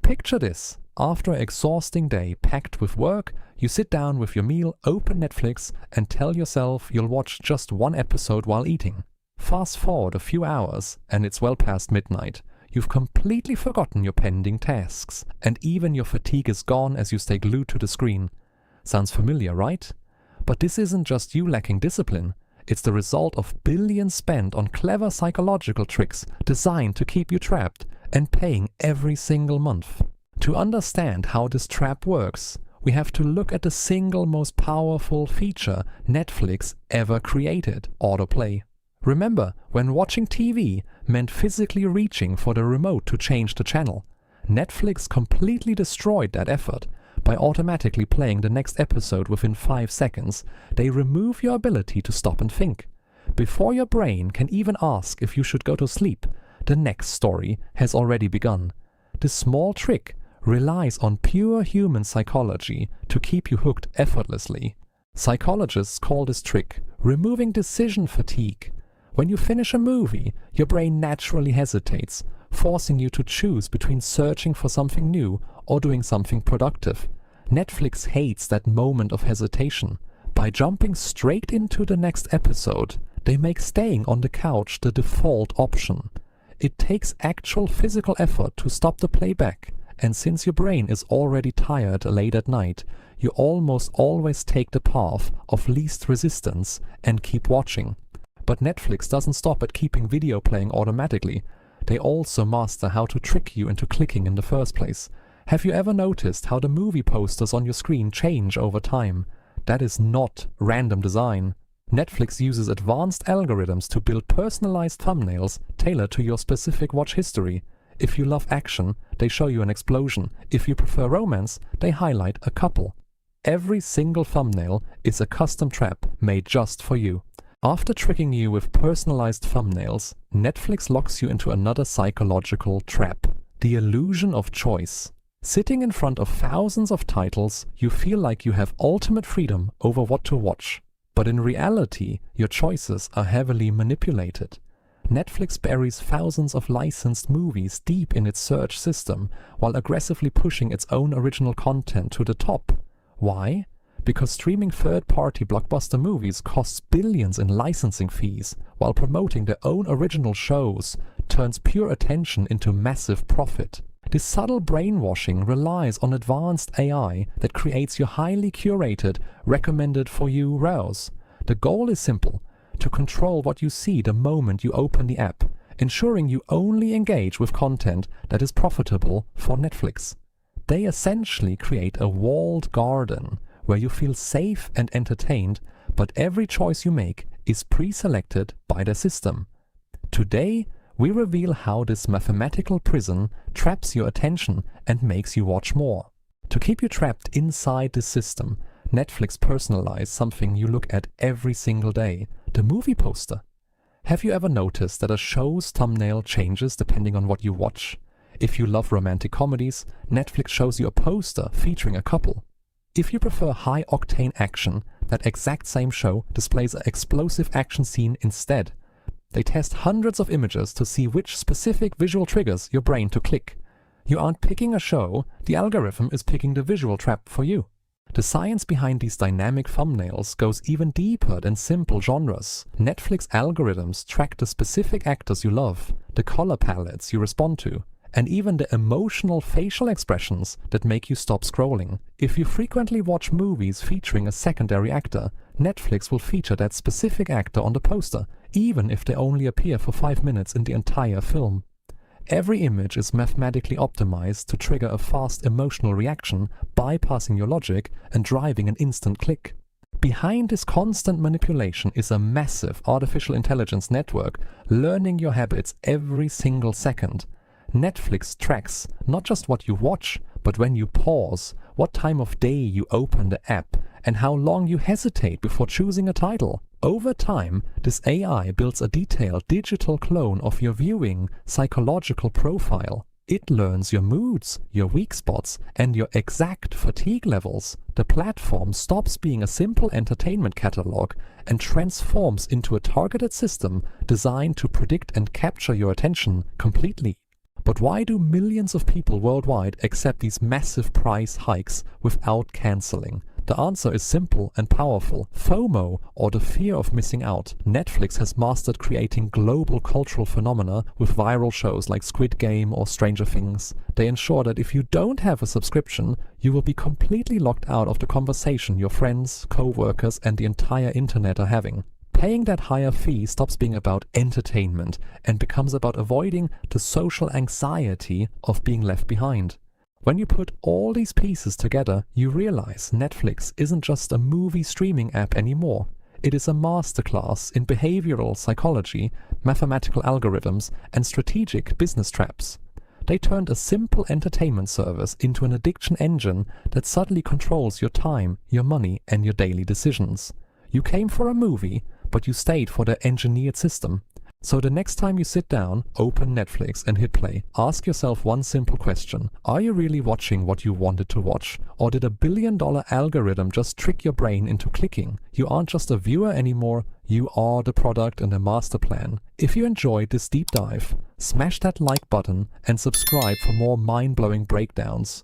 Picture this. After an exhausting day packed with work, you sit down with your meal, open Netflix, and tell yourself you'll watch just one episode while eating. Fast forward a few hours, and it's well past midnight. You've completely forgotten your pending tasks, and even your fatigue is gone as you stay glued to the screen. Sounds familiar, right? But this isn't just you lacking discipline. It's the result of billions spent on clever psychological tricks designed to keep you trapped and paying every single month. To understand how this trap works, we have to look at the single most powerful feature Netflix ever created, autoplay. Remember, when watching TV meant physically reaching for the remote to change the channel, Netflix completely destroyed that effort. By automatically playing the next episode within 5 seconds, they remove your ability to stop and think. Before your brain can even ask if you should go to sleep, the next story has already begun. This small trick relies on pure human psychology to keep you hooked effortlessly. Psychologists call this trick removing decision fatigue. When you finish a movie, your brain naturally hesitates, forcing you to choose between searching for something new or doing something productive. Netflix hates that moment of hesitation. By jumping straight into the next episode, they make staying on the couch the default option. It takes actual physical effort to stop the playback, and since your brain is already tired late at night, you almost always take the path of least resistance and keep watching. But Netflix doesn't stop at keeping video playing automatically. They also master how to trick you into clicking in the first place. Have you ever noticed how the movie posters on your screen change over time? That is not random design. Netflix uses advanced algorithms to build personalized thumbnails tailored to your specific watch history. If you love action, they show you an explosion. If you prefer romance, they highlight a couple. Every single thumbnail is a custom trap made just for you. After tricking you with personalized thumbnails, Netflix locks you into another psychological trap: the illusion of choice. Sitting in front of thousands of titles, you feel like you have ultimate freedom over what to watch. But in reality, your choices are heavily manipulated. Netflix buries thousands of licensed movies deep in its search system, while aggressively pushing its own original content to the top. Why? Because streaming third-party blockbuster movies costs billions in licensing fees, while promoting their own original shows turns pure attention into massive profit. This subtle brainwashing relies on advanced AI that creates your highly curated, recommended-for-you rows. The goal is simple: to control what you see the moment you open the app, ensuring you only engage with content that is profitable for Netflix. They essentially create a walled garden where you feel safe and entertained, but every choice you make is pre-selected by the system. Today, we reveal how this mathematical prison traps your attention and makes you watch more. To keep you trapped inside this system, Netflix personalized something you look at every single day: the movie poster. Have you ever noticed that a show's thumbnail changes depending on what you watch? If you love romantic comedies, Netflix shows you a poster featuring a couple. If you prefer high-octane action, that exact same show displays an explosive action scene instead. They test hundreds of images to see which specific visual triggers your brain to click. You aren't picking a show, the algorithm is picking the visual trap for you. The science behind these dynamic thumbnails goes even deeper than simple genres. Netflix algorithms track the specific actors you love, the color palettes you respond to, and even the emotional facial expressions that make you stop scrolling. If you frequently watch movies featuring a secondary actor, Netflix will feature that specific actor on the poster, even if they only appear for 5 minutes in the entire film. Every image is mathematically optimized to trigger a fast emotional reaction, bypassing your logic and driving an instant click. Behind this constant manipulation is a massive artificial intelligence network learning your habits every single second. Netflix tracks not just what you watch, but when you pause, what time of day you open the app, and how long you hesitate before choosing a title. Over time, this AI builds a detailed digital clone of your viewing psychological profile. It learns your moods, your weak spots, and your exact fatigue levels. The platform stops being a simple entertainment catalog and transforms into a targeted system designed to predict and capture your attention completely. But why do millions of people worldwide accept these massive price hikes without canceling? The answer is simple and powerful. FOMO, or the fear of missing out. Netflix has mastered creating global cultural phenomena with viral shows like Squid Game or Stranger Things. They ensure that if you don't have a subscription, you will be completely locked out of the conversation your friends, co-workers, and the entire internet are having. Paying that higher fee stops being about entertainment and becomes about avoiding the social anxiety of being left behind. When you put all these pieces together, you realize Netflix isn't just a movie streaming app anymore. It is a masterclass in behavioral psychology, mathematical algorithms, and strategic business traps. They turned a simple entertainment service into an addiction engine that suddenly controls your time, your money, and your daily decisions. You came for a movie, but you stayed for the engineered system. So the next time you sit down, open Netflix and hit play, ask yourself one simple question. Are you really watching what you wanted to watch? Or did a billion-dollar algorithm just trick your brain into clicking? You aren't just a viewer anymore, you are the product and the master plan. If you enjoyed this deep dive, smash that like button and subscribe for more mind-blowing breakdowns.